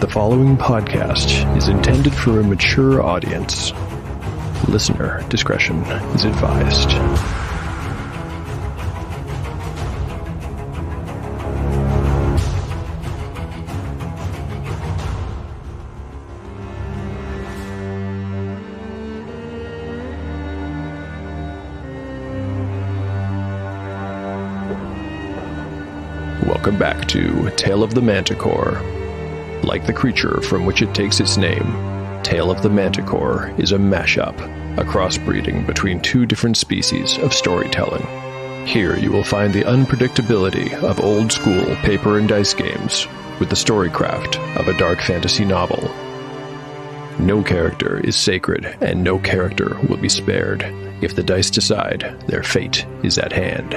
The following podcast is intended for a mature audience. Listener discretion is advised. Welcome back to Tale of the Manticore. Like the creature from which it takes its name, Tale of the Manticore is a mashup, a crossbreeding between two different species of storytelling. Here you will find the unpredictability of old-school paper and dice games with the storycraft of a dark fantasy novel. No character is sacred, and no character will be spared if the dice decide their fate is at hand.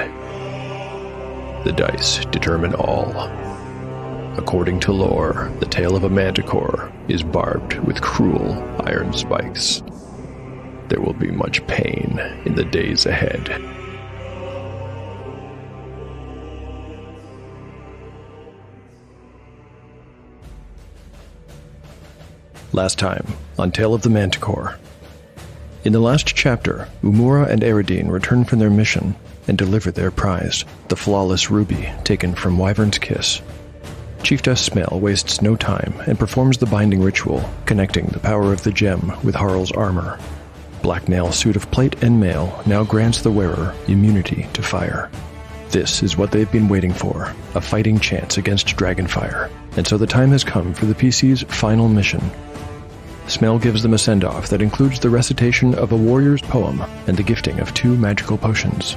The dice determine all. According to lore, the tale of a manticore is barbed with cruel iron spikes. There will be much pain in the days ahead. Last time on Tale of the Manticore. In the last chapter, Umura and Eridine return from their mission and deliver their prize, the flawless ruby taken from Wyvern's Kiss. Chiefess Smale wastes no time and performs the binding ritual, connecting the power of the gem with Harl's armor. Blacknail's suit of plate and mail now grants the wearer immunity to fire. This is what they've been waiting for, a fighting chance against Dragonfire, and so the time has come for the PC's final mission. Smale gives them a send-off that includes the recitation of a warrior's poem and the gifting of 2 magical potions.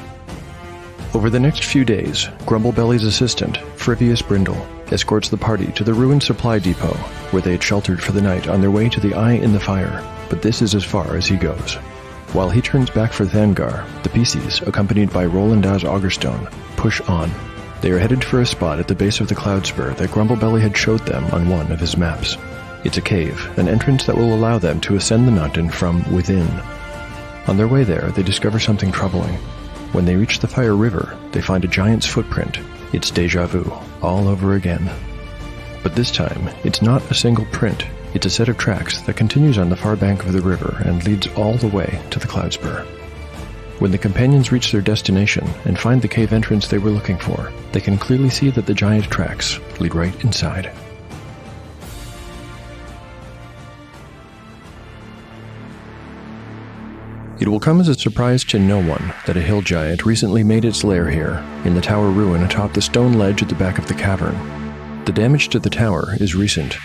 Over the next few days, Grumblebelly's assistant, Frivius Brindle, escorts the party to the ruined supply depot, where they had sheltered for the night on their way to the Eye in the Fire, but this is as far as he goes. While he turns back for Thangar, the PCs, accompanied by Rolandaz Augerstone, push on. They are headed for a spot at the base of the Cloudspur that Grumblebelly had showed them on one of his maps. It's a cave, an entrance that will allow them to ascend the mountain from within. On their way there, they discover something troubling. When they reach the Fire River, they find a giant's footprint. It's déjà vu, all over again. But this time, it's not a single print. It's a set of tracks that continues on the far bank of the river and leads all the way to the Cloudspur. When the companions reach their destination and find the cave entrance they were looking for, they can clearly see that the giant tracks lead right inside. It will come as a surprise to no one that a hill giant recently made its lair here, in the tower ruin atop the stone ledge at the back of the cavern. The damage to the tower is recent.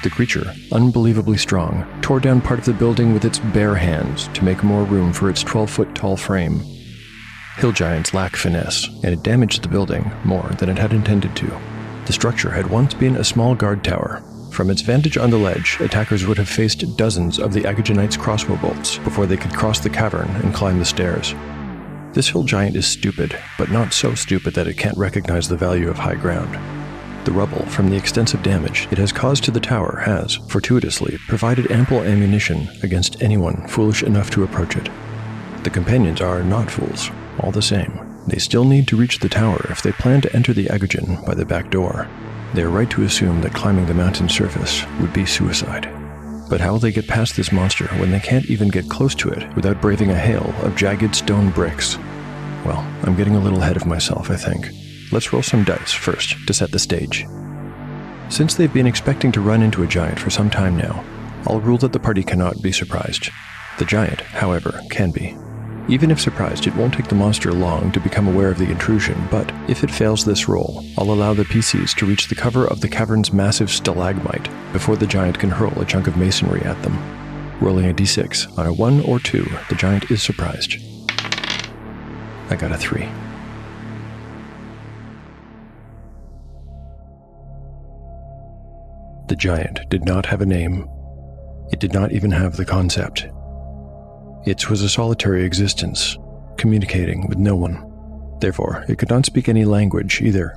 The creature, unbelievably strong, tore down part of the building with its bare hands to make more room for its 12-foot-tall frame. Hill giants lack finesse, and it damaged the building more than it had intended to. The structure had once been a small guard tower. From its vantage on the ledge, attackers would have faced dozens of the Agagenites' crossbow bolts before they could cross the cavern and climb the stairs. This hill giant is stupid, but not so stupid that it can't recognize the value of high ground. The rubble from the extensive damage it has caused to the tower has, fortuitously, provided ample ammunition against anyone foolish enough to approach it. The companions are not fools, all the same. They still need to reach the tower if they plan to enter the Agagen by the back door. They are right to assume that climbing the mountain surface would be suicide. But how will they get past this monster when they can't even get close to it without braving a hail of jagged stone bricks? Well, I'm getting a little ahead of myself, I think. Let's roll some dice first to set the stage. Since they've been expecting to run into a giant for some time now, I'll rule that the party cannot be surprised. The giant, however, can be. Even if surprised, it won't take the monster long to become aware of the intrusion, but if it fails this roll, I'll allow the PCs to reach the cover of the cavern's massive stalagmite before the giant can hurl a chunk of masonry at them. Rolling a d6, on a 1 or 2, the giant is surprised. I got a 3. The giant did not have a name. It did not even have the concept. It was a solitary existence, communicating with no one. Therefore, it could not speak any language either.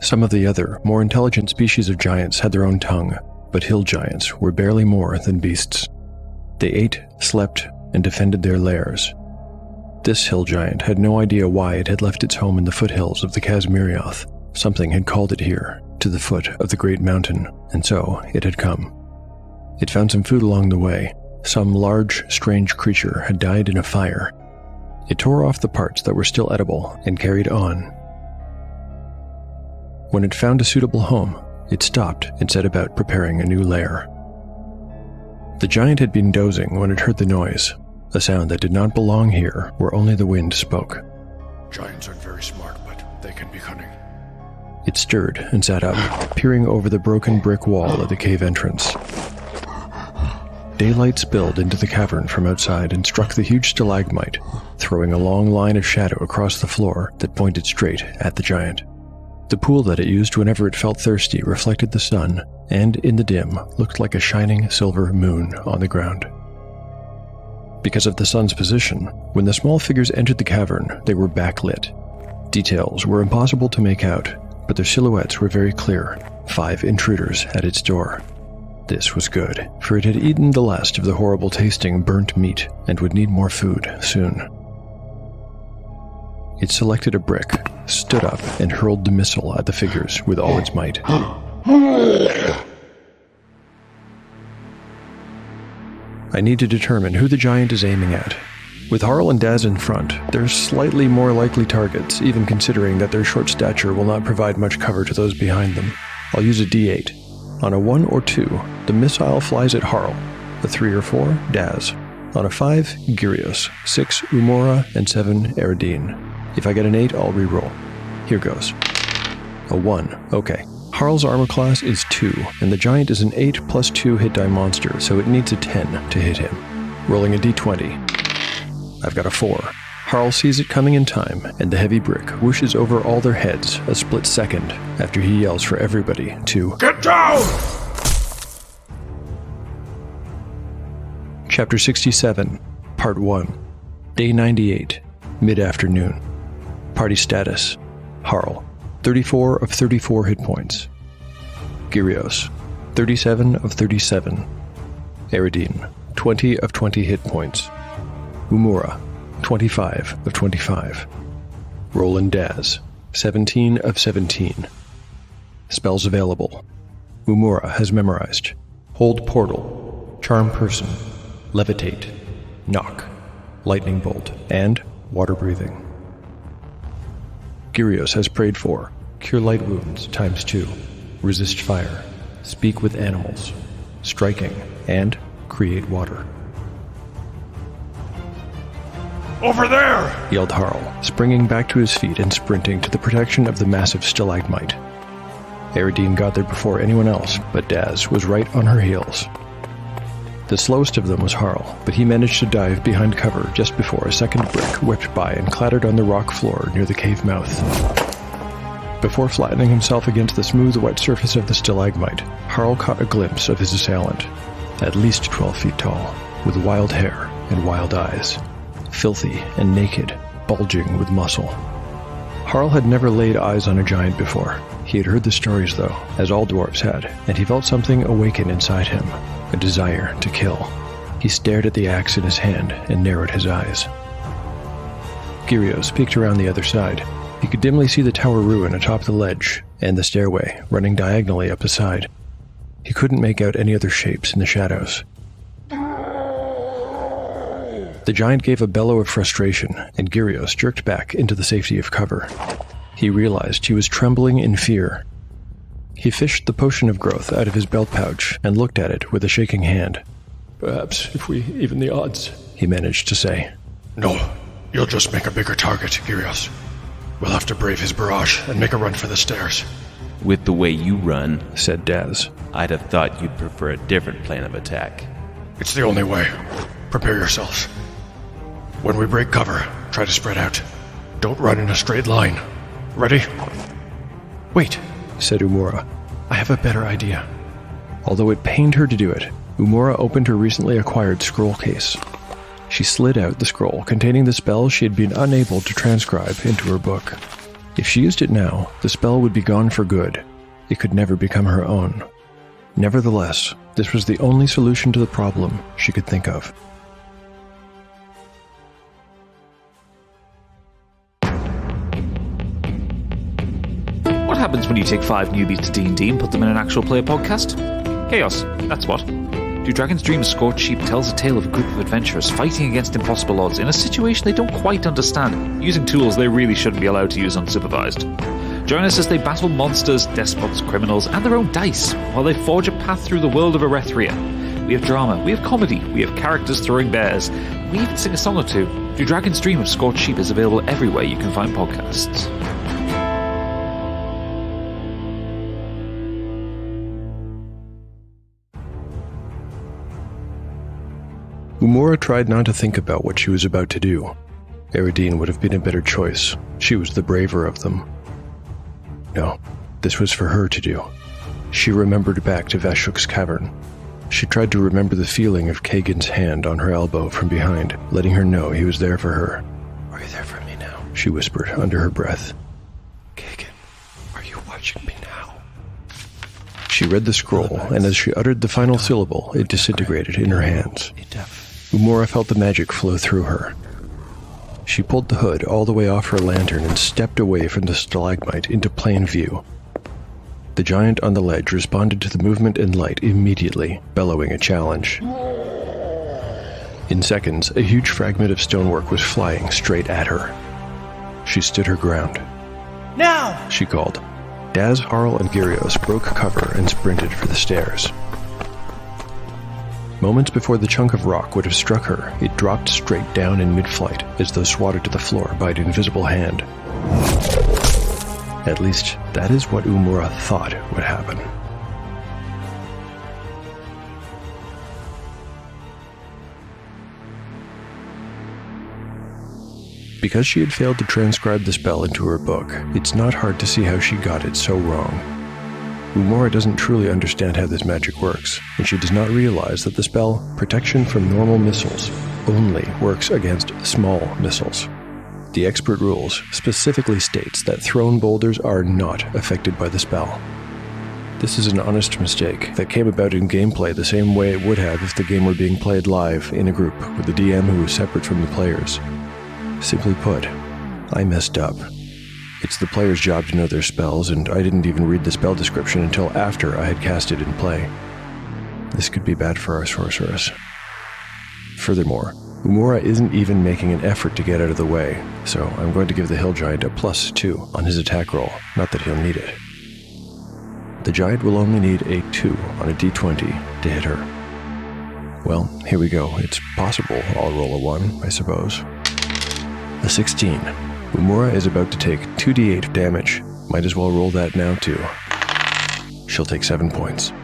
Some of the other, more intelligent species of giants had their own tongue, but hill giants were barely more than beasts. They ate, slept, and defended their lairs. This hill giant had no idea why it had left its home in the foothills of the Kazmirioth. Something had called it here, to the foot of the great mountain, and so it had come. It found some food along the way. Some large, strange creature had died in a fire. It tore off the parts that were still edible and carried on. When it found a suitable home, it stopped and set about preparing a new lair. The giant had been dozing when it heard the noise, a sound that did not belong here where only the wind spoke. Giants aren't very smart, but they can be cunning. It stirred and sat up, peering over the broken brick wall at the cave entrance. Daylight spilled into the cavern from outside and struck the huge stalagmite, throwing a long line of shadow across the floor that pointed straight at the giant. The pool that it used whenever it felt thirsty reflected the sun, and in the dim looked like a shining silver moon on the ground. Because of the sun's position, when the small figures entered the cavern, they were backlit. Details were impossible to make out, but their silhouettes were very clear. 5 intruders at its door. This was good, for it had eaten the last of the horrible-tasting burnt meat and would need more food soon. It selected a brick, stood up, and hurled the missile at the figures with all its might. I need to determine who the giant is aiming at. With Harl and Daz in front, they're slightly more likely targets, even considering that their short stature will not provide much cover to those behind them. I'll use a D8. On a 1 or 2, the missile flies at Harl. A 3 or 4, Daz. On a 5, Gyrios. 6, Umora, and 7, Eridine. If I get an 8, I'll reroll. Here goes. A 1. Okay. Harl's armor class is 2, and the giant is an 8 plus 2 hit die monster, so it needs a 10 to hit him. Rolling a D20. I've got a 4. Harl sees it coming in time, and the heavy brick whooshes over all their heads a split second after he yells for everybody to Get down! Chapter 67, Part 1, Day 98, Mid-afternoon. Party status: Harl, 34 of 34 hit points. Gyrios, 37 of 37. Eridine, 20 of 20 hit points. Umura, 25 of 25. Roland Daz, 17 of 17. Spells available. Umura has memorized Hold Portal, Charm Person, Levitate, Knock, Lightning Bolt, and Water Breathing. Gyrios has prayed for Cure Light Wounds ×2, Resist Fire, Speak with Animals, Striking, and Create Water. Over there! Yelled Harl, springing back to his feet and sprinting to the protection of the massive stalagmite. Eridine got there before anyone else, but Daz was right on her heels. The slowest of them was Harl, but he managed to dive behind cover just before a second brick whipped by and clattered on the rock floor near the cave mouth. Before flattening himself against the smooth, wet surface of the stalagmite, Harl caught a glimpse of his assailant, at least 12 feet tall, with wild hair and wild eyes. Filthy and naked, bulging with muscle. Harl had never laid eyes on a giant before. He had heard the stories, though, as all dwarves had, and he felt something awaken inside him, a desire to kill. He stared at the axe in his hand and narrowed his eyes. Gyrios peeked around the other side. He could dimly see the tower ruin atop the ledge, and the stairway running diagonally up the side. He couldn't make out any other shapes in the shadows. The giant gave a bellow of frustration, and Gyrios jerked back into the safety of cover. He realized he was trembling in fear. He fished the potion of growth out of his belt pouch and looked at it with a shaking hand. Perhaps if we even the odds, he managed to say. No, you'll just make a bigger target, Gyrios. We'll have to brave his barrage and make a run for the stairs. With the way you run, said Daz, I'd have thought you'd prefer a different plan of attack. It's the only way. Prepare yourselves. When we break cover, try to spread out. Don't run in a straight line. Ready? Wait, said Umura. I have a better idea. Although it pained her to do it, Umura opened her recently acquired scroll case. She slid out the scroll containing the spell she had been unable to transcribe into her book. If she used it now, the spell would be gone for good. It could never become her own. Nevertheless, this was the only solution to the problem she could think of. happens when you take 5 newbies to D&D and put them in an actual play podcast? Chaos, that's what. Do Dragons Dream Scorched Sheep tells a tale of a group of adventurers fighting against impossible odds in a situation they don't quite understand, using tools they really shouldn't be allowed to use unsupervised. Join us as they battle monsters, despots, criminals, and their own dice, while they forge a path through the world of Erethria. We have drama, we have comedy, we have characters throwing bears, we even sing a song or two. Do Dragons Dream of Scorched Sheep is available everywhere you can find podcasts. Umura tried not to think about what she was about to do. Eridine would have been a better choice. She was the braver of them. No, this was for her to do. She remembered back to Vashuk's cavern. She tried to remember the feeling of Kagan's hand on her elbow from behind, letting her know he was there for her. Are you there for me now? She whispered under her breath. Kagan, are you watching me now? She read the scroll, and as she uttered the final syllable, it disintegrated in her hands. Umura felt the magic flow through her. She pulled the hood all the way off her lantern and stepped away from the stalagmite into plain view. The giant on the ledge responded to the movement and light immediately, bellowing a challenge. In seconds, a huge fragment of stonework was flying straight at her. She stood her ground. Now! She called. Daz, Harl, and Gyrios broke cover and sprinted for the stairs. Moments before the chunk of rock would have struck her, it dropped straight down in mid-flight, as though swatted to the floor by an invisible hand. At least, that is what Umura thought would happen. Because she had failed to transcribe the spell into her book, it's not hard to see how she got it so wrong. Umura doesn't truly understand how this magic works, and she does not realize that the spell, Protection from Normal Missiles, only works against small missiles. The expert rules specifically states that thrown boulders are not affected by the spell. This is an honest mistake that came about in gameplay the same way it would have if the game were being played live in a group with the DM who was separate from the players. Simply put, I messed up. It's the player's job to know their spells, and I didn't even read the spell description until after I had cast it in play. This could be bad for our sorceress. Furthermore, Umura isn't even making an effort to get out of the way, so I'm going to give the hill giant a +2 on his attack roll, not that he'll need it. The giant will only need a 2 on a d20 to hit her. Well, here we go. It's possible I'll roll a 1, I suppose. A 16. Umura is about to take 2d8 damage. Might as well roll that now, too. She'll take 7 points.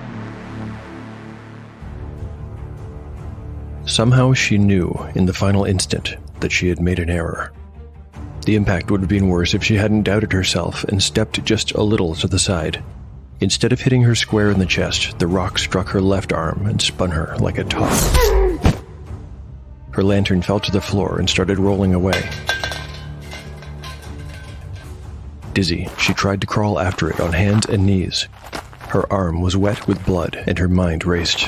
Somehow she knew in the final instant that she had made an error. The impact would have been worse if she hadn't doubted herself and stepped just a little to the side. Instead of hitting her square in the chest, the rock struck her left arm and spun her like a top. Her lantern fell to the floor and started rolling away. Dizzy, she tried to crawl after it on hands and knees. Her arm was wet with blood, and her mind raced.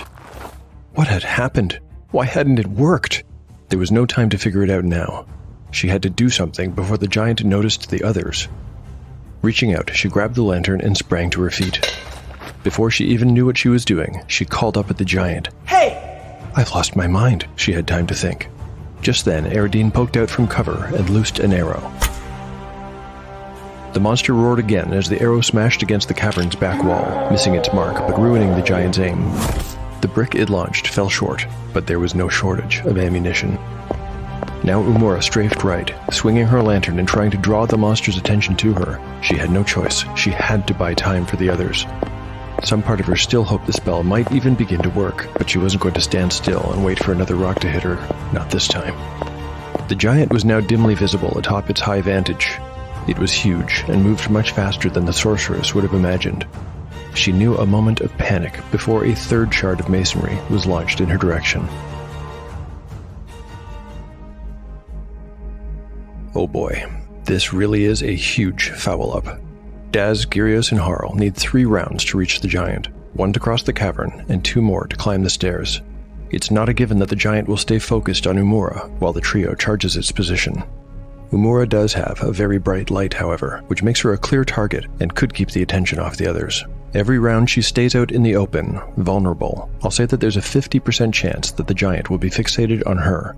What had happened? Why hadn't it worked? There was no time to figure it out now. She had to do something before the giant noticed the others. Reaching out, she grabbed the lantern and sprang to her feet. Before she even knew what she was doing, she called up at the giant. Hey! I've lost my mind, she had time to think. Just then, Eridine poked out from cover and loosed an arrow. The monster roared again as the arrow smashed against the cavern's back wall, missing its mark but ruining the giant's aim. The brick it launched fell short, but there was no shortage of ammunition. Now Umura strafed right, swinging her lantern and trying to draw the monster's attention to her. She had no choice. She had to buy time for the others. Some part of her still hoped the spell might even begin to work, but she wasn't going to stand still and wait for another rock to hit her. Not this time. The giant was now dimly visible atop its high vantage. It was huge and moved much faster than the sorceress would have imagined. She knew a moment of panic before a third shard of masonry was launched in her direction. Oh boy, this really is a huge foul-up. Daz, Gyrios, and Harl need 3 rounds to reach the giant, 1 to cross the cavern, and 2 more to climb the stairs. It's not a given that the giant will stay focused on Umura while the trio charges its position. Umura does have a very bright light, however, which makes her a clear target and could keep the attention off the others. Every round she stays out in the open, vulnerable. I'll say that there's a 50% chance that the giant will be fixated on her.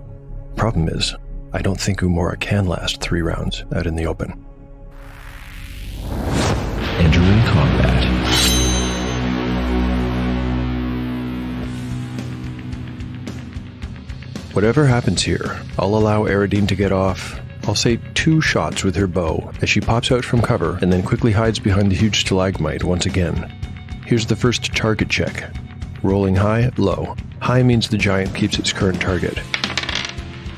Problem is, I don't think Umura can last 3 rounds out in the open. Entering combat. Whatever happens here, I'll allow Eridine to get off, I'll say 2 shots with her bow as she pops out from cover and then quickly hides behind the huge stalagmite once again. Here's the first target check. Rolling high, low. High means the giant keeps its current target.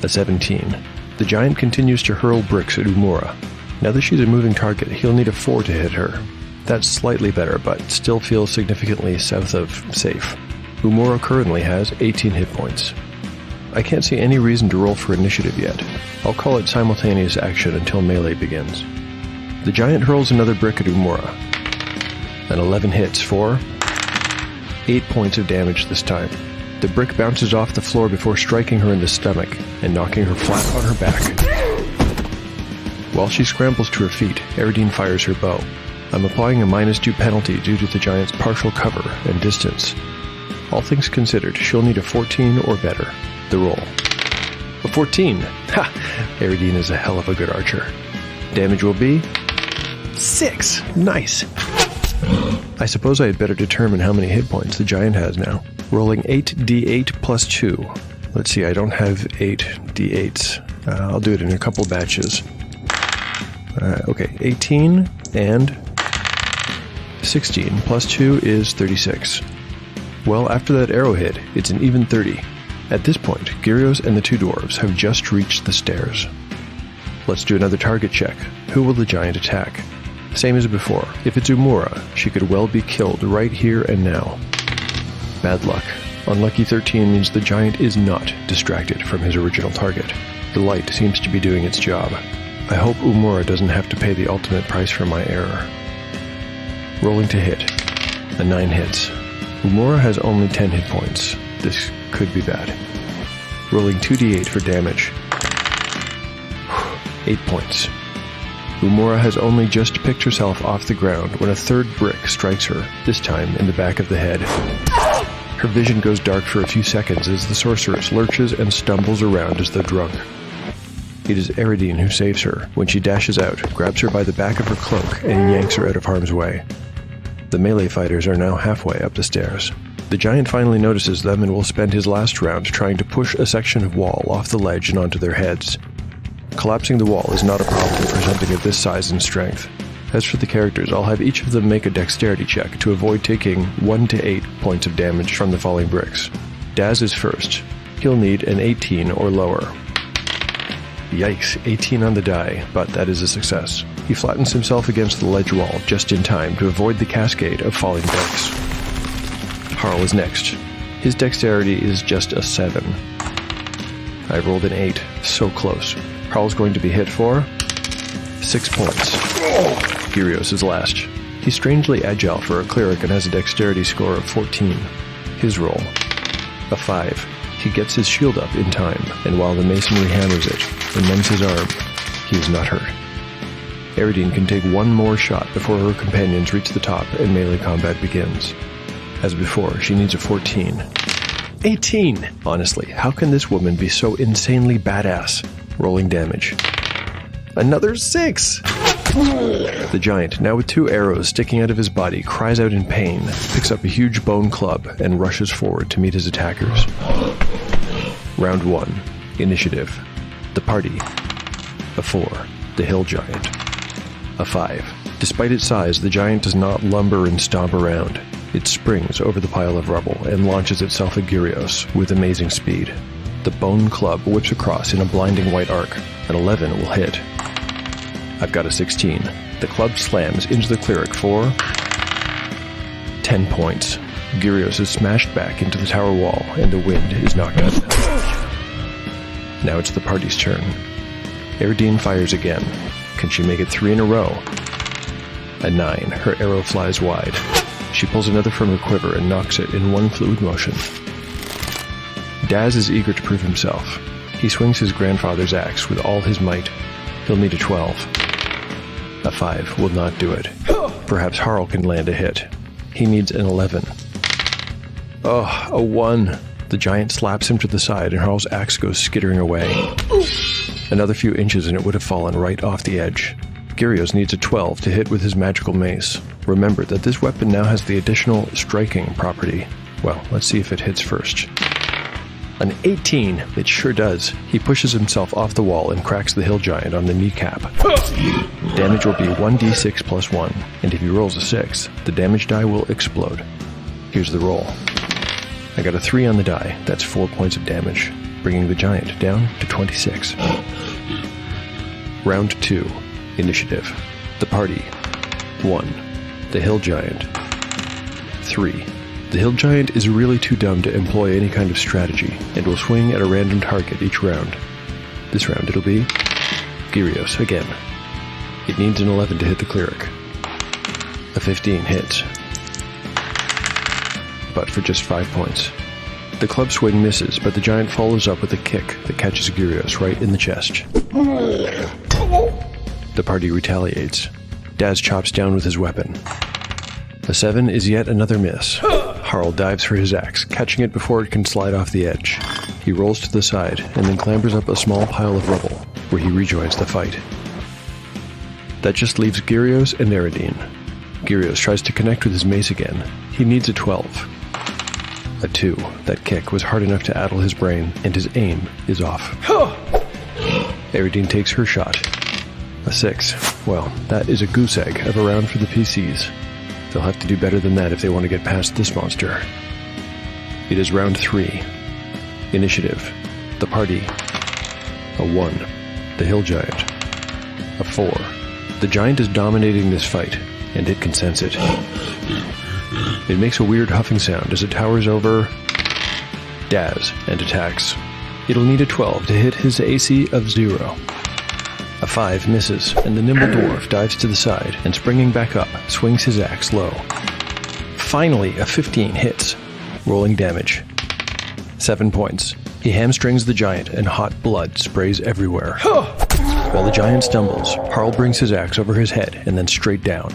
A 17. The giant continues to hurl bricks at Umura. Now that she's a moving target, he'll need a 4 to hit her. That's slightly better, but still feels significantly south of safe. Umura currently has 18 hit points. I can't see any reason to roll for initiative yet. I'll call it simultaneous action until melee begins. The giant hurls another brick at Umura. An 11 hits for 8 points of damage this time. The brick bounces off the floor before striking her in the stomach and knocking her flat on her back. While she scrambles to her feet, Eridine fires her bow. I'm applying a -2 penalty due to the giant's partial cover and distance. All things considered, she'll need a 14 or better. The roll. A 14! Ha! Eridine is a hell of a good archer. Damage will be 6! Nice! I suppose I had better determine how many hit points the giant has now. Rolling 8d8 plus 2. Let's see, I don't have 8 d8s. I'll do it in a couple batches. Okay, 18 and 16 plus 2 is 36. Well, after that arrow hit, it's an even 30. At this point, Gyrios and the 2 dwarves have just reached the stairs. Let's do another target check. Who will the giant attack? Same as before. If it's Umura, she could well be killed right here and now. Bad luck. Unlucky 13 means the giant is not distracted from his original target. The light seems to be doing its job. I hope Umura doesn't have to pay the ultimate price for my error. Rolling to hit. A 9 hits. Umura has only 10 hit points. This could be bad. Rolling 2d8 for damage. 8 points. Umura has only just picked herself off the ground when a 3rd brick strikes her, this time in the back of the head. Her vision goes dark for a few seconds as the sorceress lurches and stumbles around as though drunk. It is Eridine who saves her when she dashes out, grabs her by the back of her cloak, and yanks her out of harm's way. The melee fighters are now halfway up the stairs. The giant finally notices them and will spend his last round trying to push a section of wall off the ledge and onto their heads. Collapsing the wall is not a problem for something of this size and strength. As for the characters, I'll have each of them make a dexterity check to avoid taking 1 to 8 points of damage from the falling bricks. Daz is first. He'll need an 18 or lower. Yikes, 18 on the die, but that is a success. He flattens himself against the ledge wall just in time to avoid the cascade of falling bricks. Harl is next. His dexterity is just a 7. I rolled an 8, so close. Harl's going to be hit for 6 points. Gyrios is last. He's strangely agile for a cleric and has a dexterity score of 14. His roll. A 5. He gets his shield up in time, and while the masonry hammers it and numbs his arm, he is not hurt. Eridine can take one more shot before her companions reach the top and melee combat begins. As before, she needs a 14. 18! Honestly, how can this woman be so insanely badass? Rolling damage. Another 6! The giant, now with 2 arrows sticking out of his body, cries out in pain, picks up a huge bone club, and rushes forward to meet his attackers. Round 1. Initiative. The party. A 4. The hill giant. A 5. Despite its size, the giant does not lumber and stomp around. It springs over the pile of rubble and launches itself at Gyrios with amazing speed. The bone club whips across in a blinding white arc. An 11 will hit. I've got a 16. The club slams into the cleric for 10 points. Gyrios is smashed back into the tower wall, and the wind is knocked out. Now it's the party's turn. Eridine fires again. Can she make it 3 in a row? A 9. Her arrow flies wide. She pulls another from her quiver and knocks it in one fluid motion. Daz is eager to prove himself. He swings his grandfather's axe with all his might. He'll need a 12. A 5 will not do it. Perhaps Harl can land a hit. He needs an 11. Oh, a 1. The giant slaps him to the side and Harl's axe goes skittering away. Another few inches and it would have fallen right off the edge. Gyrios needs a 12 to hit with his magical mace. Remember that this weapon now has the additional striking property. Well, let's see if it hits first. An 18! It sure does. He pushes himself off the wall and cracks the hill giant on the kneecap. Damage will be 1d6 plus 1, and if he rolls a 6, the damage die will explode. Here's the roll. I got a 3 on the die. That's 4 points of damage, bringing the giant down to 26. Round 2. Initiative. The party. 1. The hill giant. 3. The hill giant is really too dumb to employ any kind of strategy, and will swing at a random target each round. This round it'll be Gyrios again. It needs an 11 to hit the cleric. A 15 hits, but for just 5 points. The club swing misses, but the giant follows up with a kick that catches Gyrios right in the chest. The party retaliates. Daz chops down with his weapon. A 7 is yet another miss. Harl dives for his axe, catching it before it can slide off the edge. He rolls to the side and then clambers up a small pile of rubble, where he rejoins the fight. That just leaves Gyrios and Eridine. Gyrios tries to connect with his mace again. He needs a 12. A 2. That kick was hard enough to addle his brain, and his aim is off. Eridine takes her shot. A 6. Well, that is a goose egg of a round for the PCs. They'll have to do better than that if they want to get past this monster. It is round 3. Initiative. The party. A 1. The hill giant. A 4. The giant is dominating this fight, and it can sense it. It makes a weird huffing sound as it towers over Daz and attacks. It'll need a 12 to hit his AC of 0. A 5 misses, and the nimble dwarf dives to the side and, springing back up, swings his axe low. Finally, a 15 hits, rolling damage. 7 points. He hamstrings the giant, and hot blood sprays everywhere. While the giant stumbles, Harl brings his axe over his head and then straight down.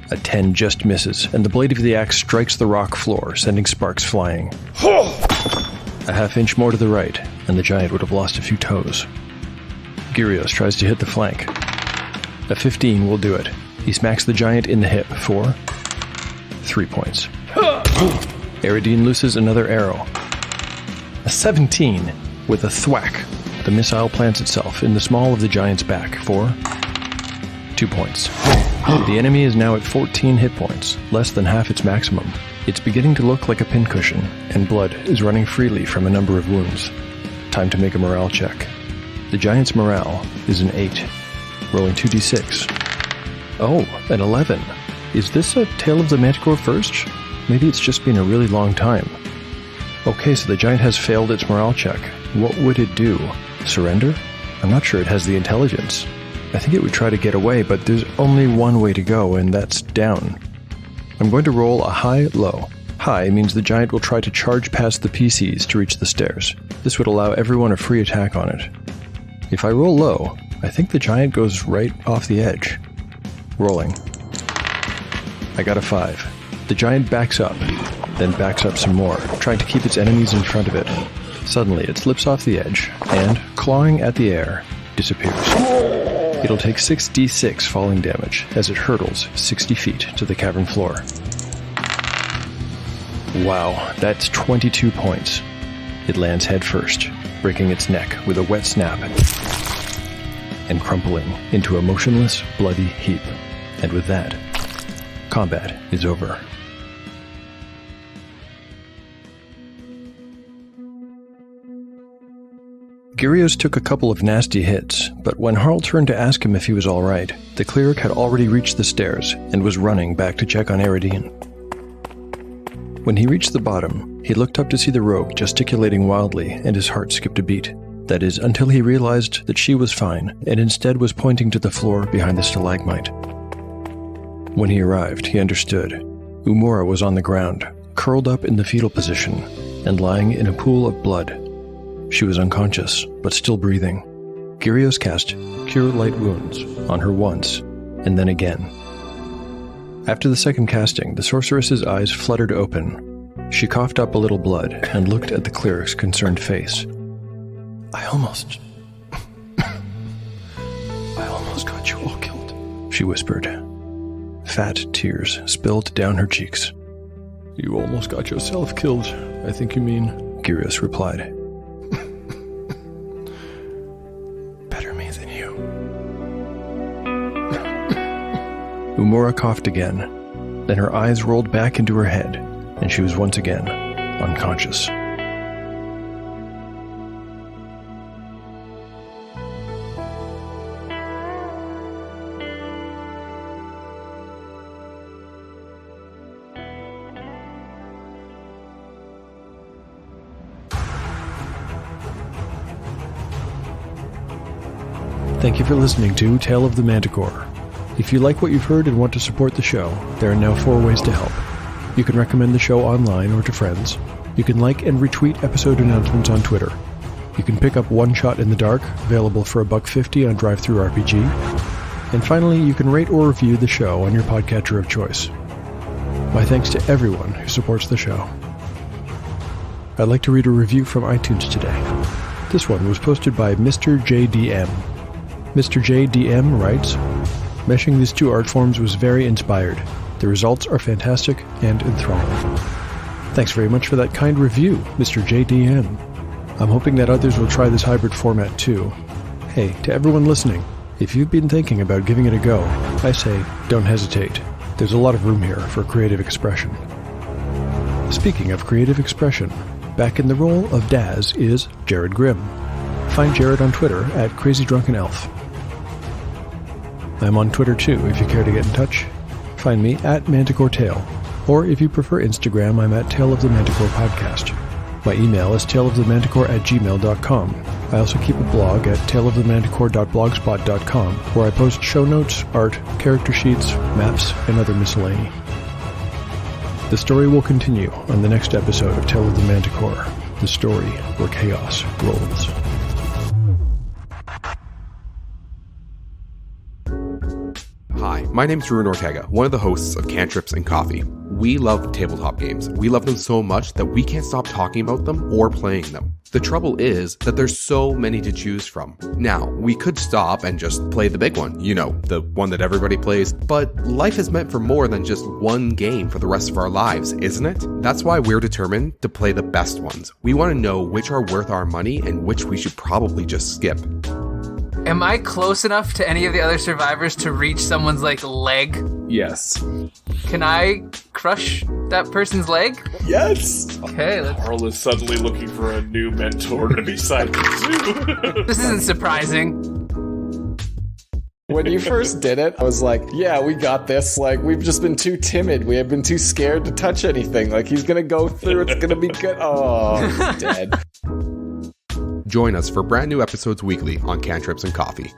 A 10 just misses, and the blade of the axe strikes the rock floor, sending sparks flying. A half-inch more to the right, and the giant would have lost a few toes. Gyrios tries to hit the flank. A 15 will do it. He smacks the giant in the hip for 3 points. Eridine looses another arrow. A 17 with a thwack. The missile plants itself in the small of the giant's back for 2 points. The enemy is now at 14 hit points, less than half its maximum. It's beginning to look like a pincushion, and blood is running freely from a number of wounds. Time to make a morale check. The giant's morale is an 8, rolling 2d6. Oh, an 11. Is this a Tale of the Manticore first? Maybe it's just been a really long time. Okay, so the giant has failed its morale check. What would it do? Surrender? I'm not sure it has the intelligence. I think it would try to get away, but there's only one way to go, and that's down. I'm going to roll a high-low. High means the giant will try to charge past the PCs to reach the stairs. This would allow everyone a free attack on it. If I roll low, I think the giant goes right off the edge. Rolling. I got a 5. The giant backs up, then backs up some more, trying to keep its enemies in front of it. Suddenly, it slips off the edge, and, clawing at the air, disappears. It'll take 6d6 falling damage as it hurtles 60 feet to the cavern floor. Wow, that's 22 points. It lands head first, breaking its neck with a wet snap, and crumpling into a motionless, bloody heap. And with that, combat is over. Gyrios took a couple of nasty hits, but when Harl turned to ask him if he was all right, the cleric had already reached the stairs and was running back to check on Eridine. When he reached the bottom, he looked up to see the rogue gesticulating wildly, and his heart skipped a beat. That is, until he realized that she was fine, and instead was pointing to the floor behind the stalagmite. When he arrived, he understood. Umura was on the ground, curled up in the fetal position, and lying in a pool of blood. She was unconscious, but still breathing. Gyrios cast Cure Light Wounds on her once, and then again. After the second casting, the sorceress's eyes fluttered open. She coughed up a little blood and looked at the cleric's concerned face. I almost got you all killed, she whispered. Fat tears spilled down her cheeks. You almost got yourself killed, I think you mean, Gyrios replied. Better me than you. Umura coughed again. Then her eyes rolled back into her head, and she was once again unconscious. Thank you for listening to Tale of the Manticore. If you like what you've heard and want to support the show, there are now 4 ways to help. You can recommend the show online or to friends. You can like and retweet episode announcements on Twitter. You can pick up One Shot in the Dark, available for $1.50 on DriveThruRPG. And finally, you can rate or review the show on your podcatcher of choice. My thanks to everyone who supports the show. I'd like to read a review from iTunes today. This one was posted by Mr. JDM. Mr. JDM writes, "Meshing these 2 art forms was very inspired. The results are fantastic and enthralling." Thanks very much for that kind review, Mr. JDM. I'm hoping that others will try this hybrid format too. Hey, to everyone listening, if you've been thinking about giving it a go, I say, don't hesitate. There's a lot of room here for creative expression. Speaking of creative expression, back in the role of Daz is Jared Grimm. Find Jared on Twitter at CrazyDrunkenElf. I'm on Twitter too if you care to get in touch. Find me at ManticoreTale, or if you prefer Instagram, I'm at Tale of the Manticore Podcast. My email is taleofthemanticore@gmail.com. I also keep a blog at taleofthemanticore.blogspot.com, where I post show notes, art, character sheets, maps, and other miscellany. The story will continue on the next episode of Tale of the Manticore, the story where chaos rolls. Hi, my name's Ruin Ortega, one of the hosts of Cantrips and Coffee. We love tabletop games. We love them so much that we can't stop talking about them or playing them. The trouble is that there's so many to choose from. Now, we could stop and just play the big one, you know, the one that everybody plays, but life is meant for more than just one game for the rest of our lives, isn't it? That's why we're determined to play the best ones. We want to know which are worth our money and which we should probably just skip. Am I close enough to any of the other survivors to reach someone's, leg? Yes. Can I crush that person's leg? Yes! Okay, Carl is suddenly looking for a new mentor to be sidekick to. This isn't surprising. When you first did it, I was like, yeah, we got this. We've just been too timid. We have been too scared to touch anything. He's gonna go through. It's gonna be good. Oh, he's dead. Join us for brand new episodes weekly on Cantrips and Coffee.